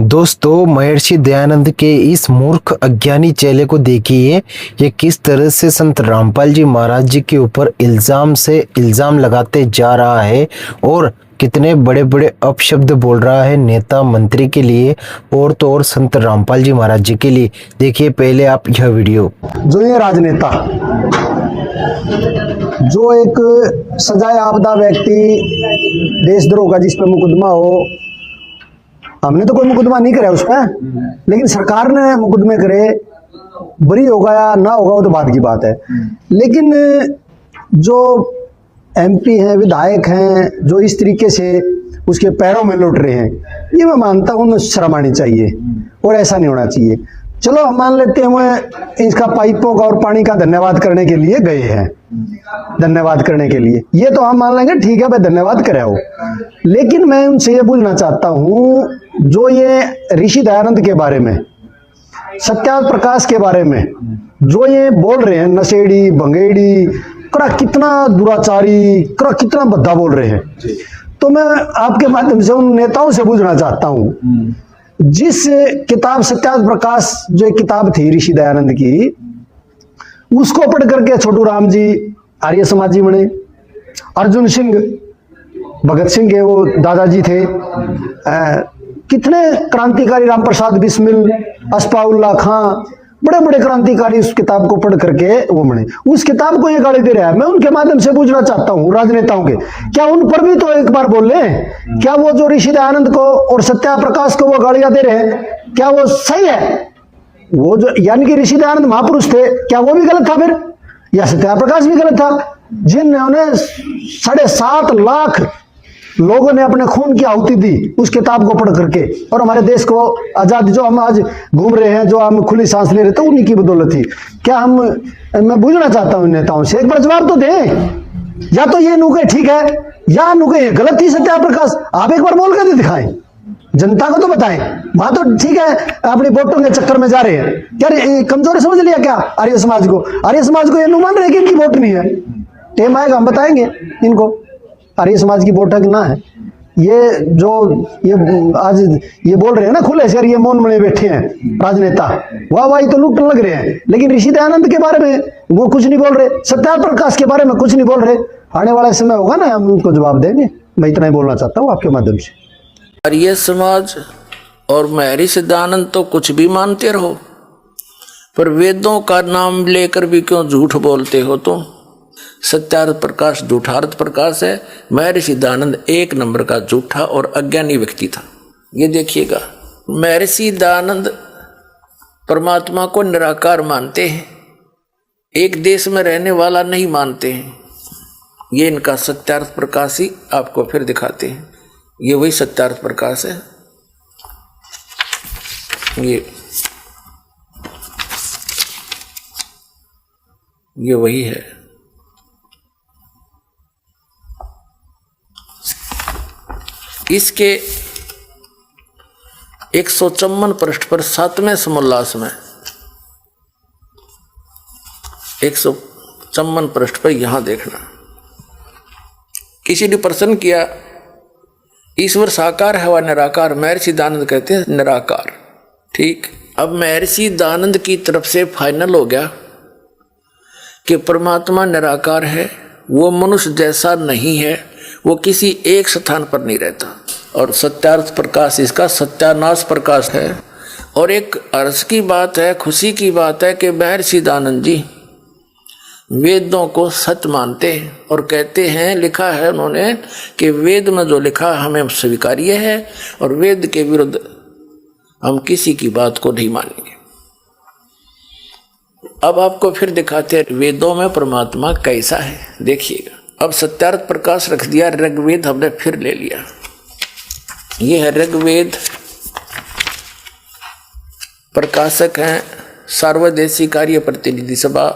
दोस्तों, महर्षि दयानंद के इस मूर्ख अज्ञानी चेले को देखिए, ये किस तरह से संत रामपाल जी महाराज जी के ऊपर इल्जाम से इल्जाम लगाते जा रहा है और कितने बड़े बड़े अपशब्द बोल रहा है नेता मंत्री के लिए और तो और संत रामपाल जी महाराज जी के लिए। देखिए पहले आप यह वीडियो। जो ये राजनेता, जो एक सजाए आपदा व्यक्ति, देशद्रोह का जिस पे मुकदमा हो, हमने तो कोई मुकदमा नहीं करे उस पर, लेकिन सरकार ने मुकदमे करे, बरी होगा या ना होगा वो तो बात की बात है। लेकिन जो एमपी हैं, विधायक हैं, जो इस तरीके से उसके पैरों में लौट रहे हैं, ये मैं मानता हूँ उन्हें शर्म आनी चाहिए और ऐसा नहीं होना चाहिए। चलो हम मान लेते हैं वो इसका पाइपों का और पानी का धन्यवाद करने के लिए गए हैं, धन्यवाद करने के लिए, ये तो हम मान लेंगे, ठीक है भाई धन्यवाद करे हो। लेकिन मैं उनसे ये पूछना चाहता हूँ, जो ये ऋषि दयानंद के बारे में, सत्यार्थ प्रकाश के बारे में जो ये बोल रहे हैं, नशेड़ी भंगेड़ी, कड़ा कितना दुराचारी, कड़ा कितना भद्दा बोल रहे हैं, तो मैं आपके माध्यम से उन नेताओं से पूछना चाहता हूँ, जिस किताब सत्यार्थ प्रकाश जो एक किताब थी ऋषि दयानंद की, उसको पढ़ करके छोटू राम जी आर्य समाजी बने, अर्जुन सिंह भगत सिंह के वो दादाजी थे, कितने क्रांतिकारी, राम प्रसाद बिस्मिल, अस्फाउल्ला खां, बड़े बड़े क्रांतिकारी उस किताब को पढ़ करके वो बने। उस किताब को ये गाली दे रहा है। मैं उनके माध्यम से पूछना चाहता हूँ राजनेताओं के, क्या उन पर भी तो एक बार बोल ले, क्या वो जो ऋषि दयानंद को और सत्यार्थ प्रकाश को वो गालियां दे रहे हैं, क्या वो सही है? वो जो यानी कि ऋषि दयानंद महापुरुष थे, क्या वो भी गलत था फिर, या सत्यार्थ प्रकाश भी गलत था? जिन्होंने 7.5 लाख लोगों ने अपने खून की आहुति दी उस किताब को पढ़ करके, और हमारे देश को आजाद जो हम आज घूम रहे हैं, जो हम खुली सांस ले रहे थे, उन्हीं की बदौलत थी। क्या हम, मैं पूछना चाहता हूँ नेताओं से, एक बार जवाब तो दें, या तो ये नुके ठीक है या नुके गलत थी सत्यार्थ प्रकाश, आप एक बार बोल कर दिखाएं, जनता को तो बताएं। वहां तो ठीक है अपनी वोटों के चक्कर में जा रहे हैं, क्या कमजोर समझ लिया क्या आर्य समाज को? आर्य समाज को ये नुमान रहे कि इनकी वोट नहीं है, टाइम आएगा हम बताएंगे इनको आर्य समाज की वोट है कि ना है। ये जो ये आज ये बोल रहे हैं ना खुले से, ये मौन बने बैठे हैं राजनेता, वाह वाह तो लूटने लग रहे हैं, लेकिन ऋषि दयानंद के बारे में वो कुछ नहीं बोल रहे, सत्यार्थ प्रकाश के बारे में कुछ नहीं बोल रहे। आने वाला समय होगा ना, हम उनको जवाब देंगे। मैं इतना ही बोलना चाहता हूँ आपके माध्यम से। आर्य समाज और महर्षि दयानंद तो कुछ भी मानते रहो, पर वेदों का नाम लेकर भी क्यों झूठ बोलते हो? तो सत्यार्थ प्रकाश झूठार्थ प्रकाश है, महर्षि दयानंद 1 नंबर का झूठा और अज्ञानी व्यक्ति था। ये देखिएगा, महर्षि दयानंद परमात्मा को निराकार मानते हैं, एक देश में रहने वाला नहीं मानते हैं। ये इनका सत्यार्थ प्रकाश ही आपको फिर दिखाते हैं। ये वही सत्यार्थ प्रकाश है, ये वही है। इसके 154 पृष्ठ पर 7वें समोल्लास में 154 पृष्ठ पर यहां देखना, किसी ने प्रश्न किया ईश्वर साकार है व निराकार? महर्षि दयानंद कहते हैं निराकार। ठीक, अब महर्षि दयानंद की तरफ से फाइनल हो गया कि परमात्मा निराकार है, वो मनुष्य जैसा नहीं है, वो किसी एक स्थान पर नहीं रहता। और सत्यार्थ प्रकाश इसका सत्यानाश प्रकाश है। और एक हर्ष की बात है, खुशी की बात है कि महर्षि दयानंद जी वेदों को सत्य मानते हैं और कहते हैं, लिखा है उन्होंने कि वेद में जो लिखा हमें स्वीकार्य है और वेद के विरुद्ध हम किसी की बात को नहीं मानेंगे। अब आपको फिर दिखाते हैं वेदों में परमात्मा कैसा है, देखिएगा। अब सत्यार्थ प्रकाश रख दिया, ऋग्वेद हमने फिर ले लिया। ये है ऋग्वेद, प्रकाशक हैं सर्वदेशी कार्य प्रतिनिधि सभा,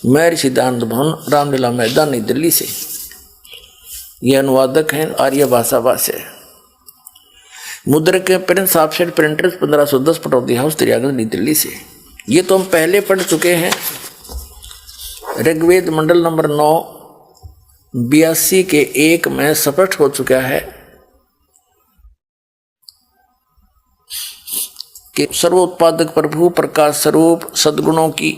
महर्षि दयानंद भवन, रामलीला मैदान, नई दिल्ली से। ये अनुवादक हैं आर्य भाषा भाष्य, मुद्रक के prince offset printers 1510 Pataudi house, Triyaganj, Nai Delhi से। ये तो हम पहले पढ़ चुके हैं। ऋग्वेद मंडल नंबर 9 82 के 1 में स्पष्ट हो चुका है कि सर्वोत्पादक प्रभु प्रकाश स्वरूप सद्गुणों की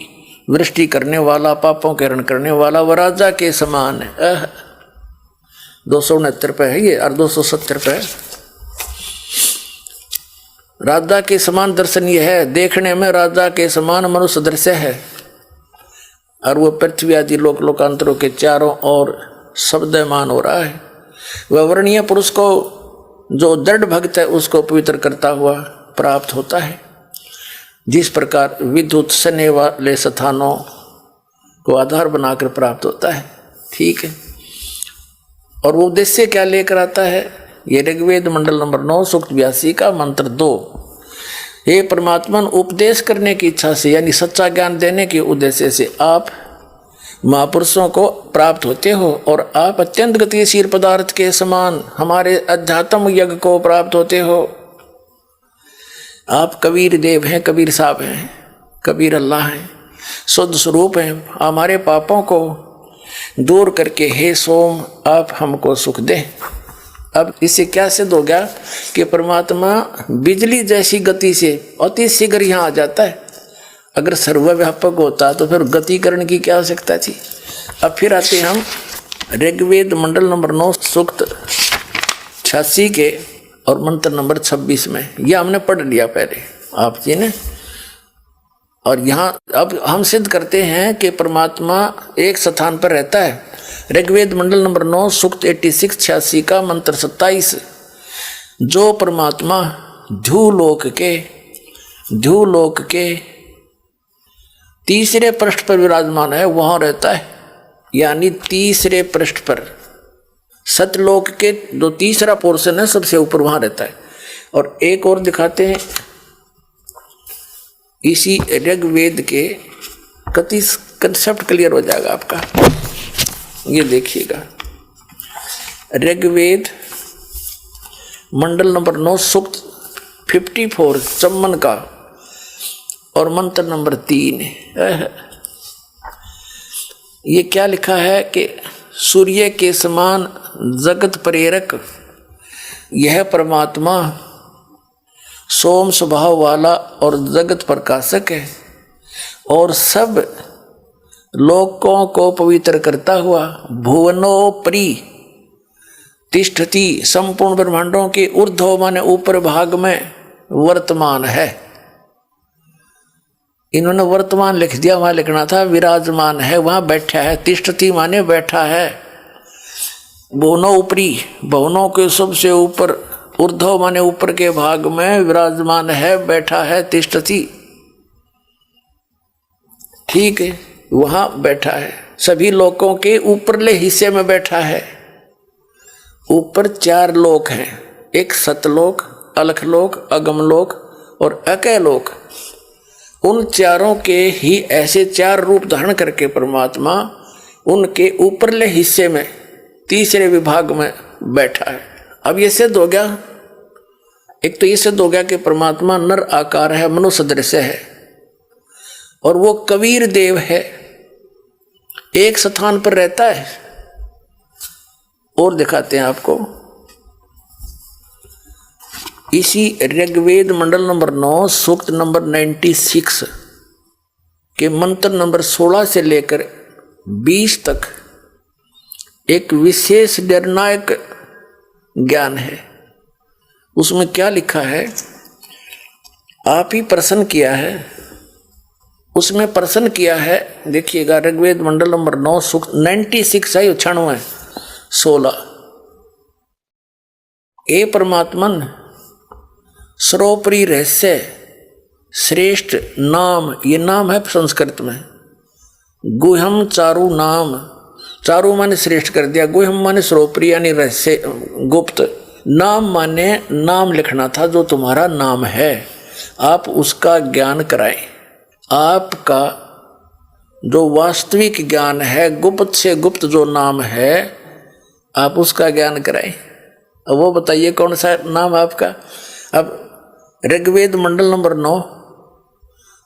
वृष्टि करने वाला पापों के हरण करने वाला वह राजा के समान है। 269 पे है ये और 270 पे राजा के समान दर्शन ये है, देखने में राजा के समान मनुष्य दृश्य है और वो पृथ्वी आदि लोक लोकांतरों के चारों ओर शब्दमान हो रहा है। वह वर्णीय पुरुष को जो दृढ़ भक्त है उसको पवित्र करता हुआ प्राप्त होता है। जिस प्रकार विद्युत सने वाले स्थानों को आधार बनाकर प्राप्त होता है, ठीक है। और वो उद्देश्य क्या लेकर आता है, ये ऋग्वेद मंडल नंबर 9 सूक्त 82 का मंत्र 2। हे परमात्मा उपदेश करने की इच्छा से यानी सच्चा ज्ञान देने के उद्देश्य से आप महापुरुषों को प्राप्त होते हो और आप अत्यंत गतिशील पदार्थ के समान हमारे अध्यात्म यज्ञ को प्राप्त होते हो। आप कबीर देव हैं, कबीर साहब हैं, कबीर अल्लाह हैं, शुद्ध स्वरूप हैं। हमारे पापों को दूर करके हे सोम आप हमको सुख दें। अब इससे क्या सिद्ध हो गया कि परमात्मा बिजली जैसी गति से अति शीघ्र यहाँ आ जाता है। अगर सर्वव्यापक होता तो फिर गतिकरण की क्या आवश्यकता थी। अब फिर आते हम ऋग्वेद मंडल नंबर 9 सूक्त 86 के और मंत्र नंबर 26 में। यह हमने पढ़ लिया पहले आप जी ने। और यहाँ अब हम सिद्ध करते हैं कि परमात्मा एक स्थान पर रहता है। ऋग्वेद मंडल नंबर 9 सूक्त 86 का मंत्र 27। जो परमात्मा ध्रुलोक के तीसरे पृष्ठ पर विराजमान है वहां रहता है, यानी तीसरे पृष्ठ पर सतलोक के जो तीसरा पोर्शन है सबसे ऊपर वहां रहता है। और एक और दिखाते हैं इसी ऋग्वेद के कंसेप्ट क्लियर हो जाएगा आपका। ये देखिएगा ऋग्वेद मंडल नंबर 9 सूक्त 54 चम्मन का और मंत्र नंबर 3। ये क्या लिखा है कि सूर्य के समान जगत प्रेरक यह परमात्मा सोम स्वभाव वाला और जगत प्रकाशक है और सब लोकों को पवित्र करता हुआ भुवनोपरि तिष्ठति संपूर्ण ब्रह्मांडों के ऊर्ध्व माने ऊपर भाग में वर्तमान है। इन्होंने वर्तमान लिख दिया, वहां लिखना था विराजमान है, वहां बैठा है। तिष्ठति माने बैठा है। भुवनों ऊपरी भवनों के सबसे ऊपर, ऊर्ध्व माने ऊपर के भाग में विराजमान है, बैठा है, तिष्ठति, ठीक है, वहां बैठा है। सभी लोकों के ऊपरले हिस्से में बैठा है। ऊपर 4 लोक हैं, एक सतलोक, अलखलोक, अगमलोक और अकैलोक। उन चारों के ही ऐसे 4 रूप धारण करके परमात्मा उनके ऊपरले हिस्से में तीसरे विभाग में बैठा है। अब ये सिद्ध हो गया, एक तो ये सिद्ध हो गया कि परमात्मा नर आकार है, मनुष्य दृश्य है और वो कबीर देव है, एक स्थान पर रहता है। और दिखाते हैं आपको इसी ऋग्वेद मंडल नंबर 9 सूक्त नंबर 96 के मंत्र नंबर 16 से लेकर 20 तक एक विशेष निर्णायक ज्ञान है। उसमें क्या लिखा है, आप ही प्रश्न किया है, उसमें प्रश्न किया है। देखिएगा ऋग्वेद मंडल नंबर 9 सूक्त 96 है, 96 ए परमात्मन सर्वोपरि रहस्य श्रेष्ठ नाम, ये नाम है संस्कृत में। गुह्यम चारु नाम, चारु माने श्रेष्ठ कर दिया, गुह्यम माने सर्वोपरि यानी रहस्य गुप्त, नाम माने नाम लिखना था जो तुम्हारा नाम है, आप उसका ज्ञान कराएं। आपका जो वास्तविक ज्ञान है, गुप्त से गुप्त जो नाम है, आप उसका ज्ञान कराएं। अब वो बताइए कौन सा नाम आपका। अब ऋग्वेद मंडल नंबर 9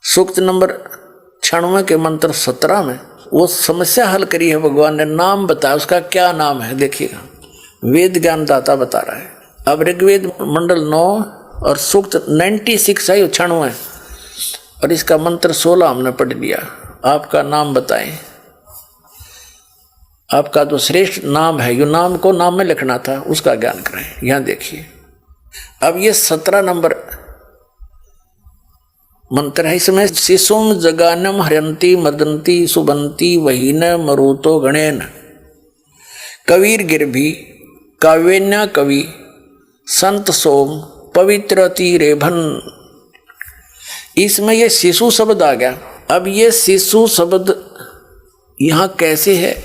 सूक्त नंबर 96 के मंत्र 17 में वो समस्या हल करी है, भगवान ने नाम बताया, उसका क्या नाम है देखिएगा, वेद ज्ञान दाता बता रहा है। अब ऋग्वेद मंडल 9 और सूक्त 96 है, 96 और इसका मंत्र 16 हमने पढ़ लिया। आपका नाम बताएं, आपका जो श्रेष्ठ नाम है, यो नाम को नाम में लिखना था, उसका ज्ञान करें। यहां देखिए, अब ये 17 नंबर मंत्र है। इसमें शिशुम जगानम हरंती मदंती सुबंती वहीन मरुतो गणेन कवीर गिरभी काव्यन्या कवि संत सोम पवित्रति रेभन। इसमें ये शिशु शब्द आ गया। अब ये शिशु शब्द यहां कैसे है,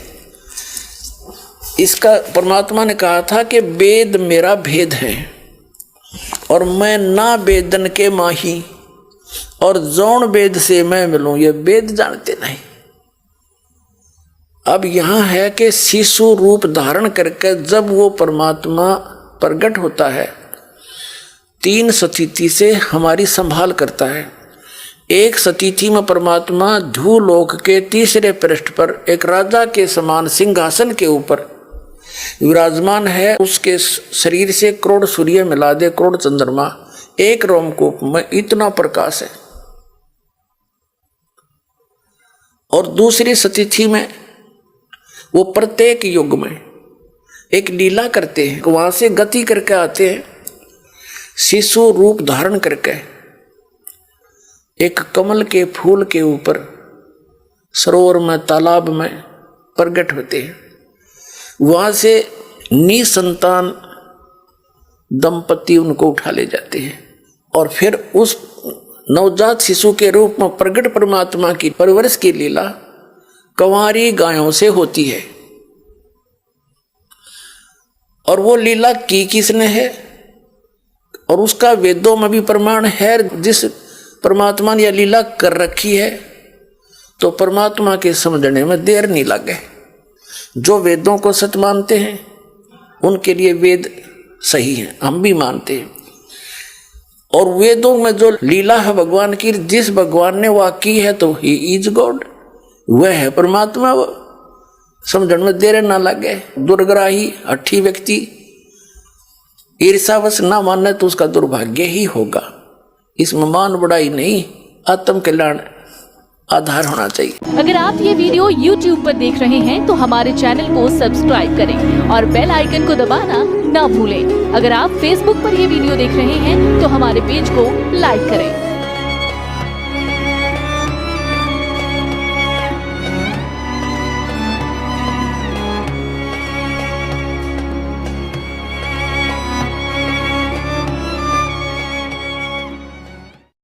इसका परमात्मा ने कहा था कि वेद मेरा भेद है और मैं ना वेदन के माही, और जौन वेद से मैं मिलूं, ये वेद जानते नहीं। अब यहां है कि शिशु रूप धारण करके जब वो परमात्मा प्रकट होता है, 3 स्थिति से हमारी संभाल करता है। एक स्थिति में परमात्मा ध्रुवलोक के तीसरे पृष्ठ पर एक राजा के समान सिंहासन के ऊपर विराजमान है। उसके शरीर से करोड़ सूर्य मिला दे, करोड़ चंद्रमा, एक रोमकूप में इतना प्रकाश है। और दूसरी स्थिति में वो प्रत्येक युग में एक लीला करते हैं, वहां से गति करके आते हैं, शिशु रूप धारण करके एक कमल के फूल के ऊपर सरोवर में, तालाब में प्रकट होते हैं। वहां से निसंतान दंपति उनको उठा ले जाते हैं और फिर उस नवजात शिशु के रूप में प्रकट परमात्मा की परवरिश की लीला कंवारी गायों से होती है। और वो लीला की किसने है, और उसका वेदों में भी प्रमाण है। जिस परमात्मा ने यह लीला कर रखी है तो परमात्मा के समझने में देर नहीं लगे। जो वेदों को सत्य मानते हैं उनके लिए वेद सही है, हम भी मानते हैं। और वेदों में जो लीला है भगवान की, जिस भगवान ने वह की है तो ही इज गॉड, वह है परमात्मा। वो समझने में देर ना लगे। दुर्ग्राही हठी व्यक्ति ईर्षावश ना माने तो उसका दुर्भाग्य ही होगा। इसमें मान बढ़ाई नहीं, आत्म कल्याण आधार होना चाहिए। अगर आप ये वीडियो YouTube पर देख रहे हैं तो हमारे चैनल को सब्सक्राइब करें और बेल आइकन को दबाना ना भूलें। अगर आप Facebook पर ये वीडियो देख रहे हैं तो हमारे पेज को लाइक करें।